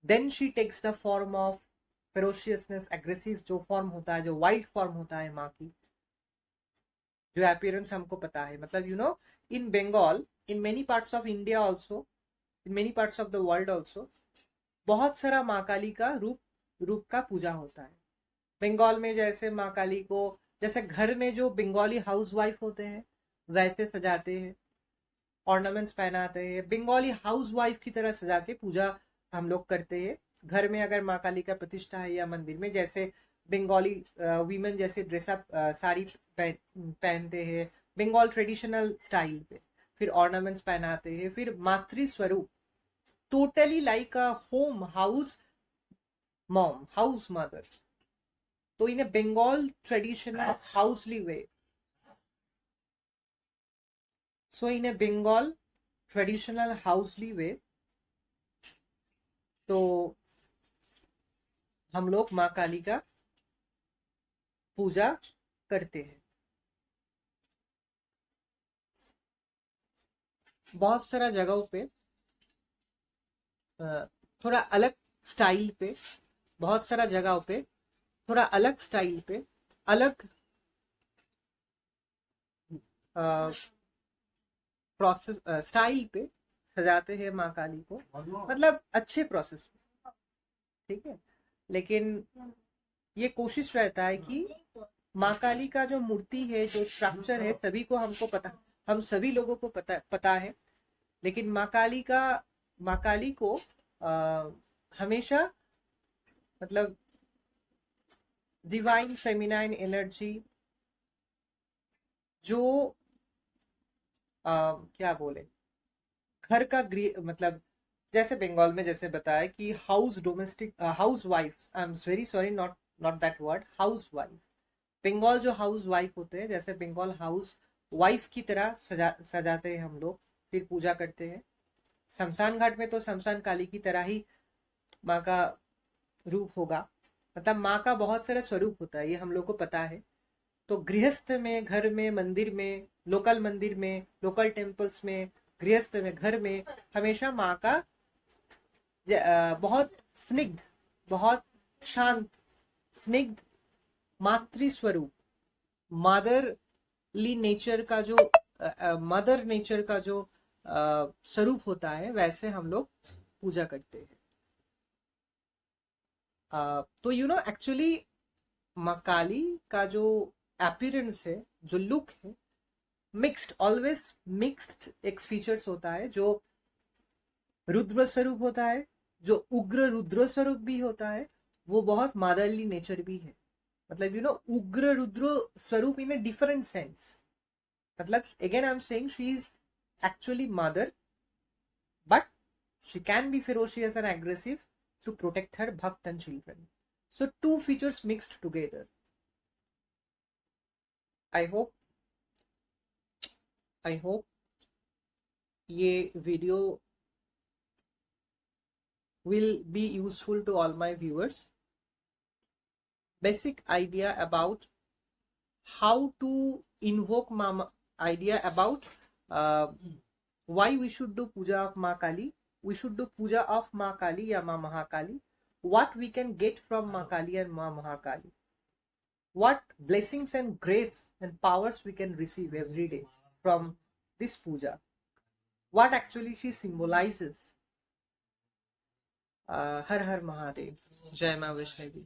then she takes the form of ferociousness, aggressive जो फॉर्म होता है, जो वाइल्ड फॉर्म होता है माँ की, जो अपीयरेंस हमको पता है, मतलब in Bengal, in many parts of India also, in many parts of the world also, बहुत सारा माँ काली का रूप का पूजा होता है। बंगाल में जैसे माँ काली को जैसे घर में जो बंगाली हाउस वाइफ होते हैं वैसे सजाते हैं, ऑर्नामेंट्स पहनाते हैं, बंगाली हाउस वाइफ की तरह सजा के पूजा हम लोग करते हैं। घर में अगर माँ काली का प्रतिष्ठा है या मंदिर में, जैसे बंगाली वीमेन जैसे ड्रेसअप साड़ी पहनते हैं बंगाल ट्रेडिशनल स्टाइल पे, फिर ऑर्नामेंट्स पहनाते हैं, फिर मातृ स्वरूप totally like a home house mom, house mother. तो in a Bengal traditional housely way, so in a Bengal traditional housely way, तो हम लोग माँ काली का पूजा करते हैं। बहुत सारा जगहों पे थोड़ा अलग स्टाइल पे, बहुत सारा जगहों पे थोड़ा अलग स्टाइल पे, अलग प्रोसेस स्टाइल पे सजाते हैं माँ काली को, मतलब अच्छे प्रोसेस में, ठीक है। लेकिन ये कोशिश रहता है कि माँ काली का जो मूर्ति है, जो स्ट्रक्चर है, सभी को हमको पता, हम सभी लोगों को पता है। लेकिन माँ काली को हमेशा मतलब डिवाइन फेमिनाइन एनर्जी जो क्या बोले, घर का गृह, मतलब जैसे बंगाल में जैसे बताया कि house domestic house wife, I am very sorry, not not that word, house wife. Bengal जो हाउस वाइफ होते हैं, जैसे बंगाल हाउस वाइफ की तरह सजाते हैं हम लोग, फिर पूजा करते हैं। शमशान घाट में तो शमशान काली की तरह ही माँ का रूप होगा, मतलब माँ का बहुत सारा स्वरूप होता है, ये हम लोग को पता है। तो गृहस्थ में, घर में, मंदिर में, मंदिर में, लोकल टेम्पल्स में, गृहस्थ में, घर में हमेशा माँ का बहुत स्निग्ध, बहुत शांत, स्निग्ध मातृ स्वरूप, मदरली नेचर का जो मदर नेचर का जो स्वरूप होता है, वैसे हम लोग पूजा करते हैं। तो एक्चुअली माँ काली का जो अपीयरेंस है, जो लुक है, मिक्स्ड, ऑलवेज मिक्स्ड एक फीचर्स होता है। जो रुद्र स्वरूप होता है, जो उग्र रुद्र स्वरूप भी होता है, वो बहुत मदरली नेचर भी है। मतलब उग्र रुद्र स्वरूप इन ए डिफरेंट सेंस, मतलब again I'm saying she is actually mother, but she can be ferocious and aggressive to protect her bhakt and children. So two features mixed together. I hope ये video will be useful to all my viewers. Basic idea about how to invoke Mama, idea about why we should do puja of Ma Kali. We should do puja of Ma Kali ya Ma Mahakali. What we can get from Ma Kali and Ma Mahakali. What blessings and grace and powers we can receive every day from this puja. What actually she symbolizes. Har Har Mahadev. Jai Ma Vaishnavi.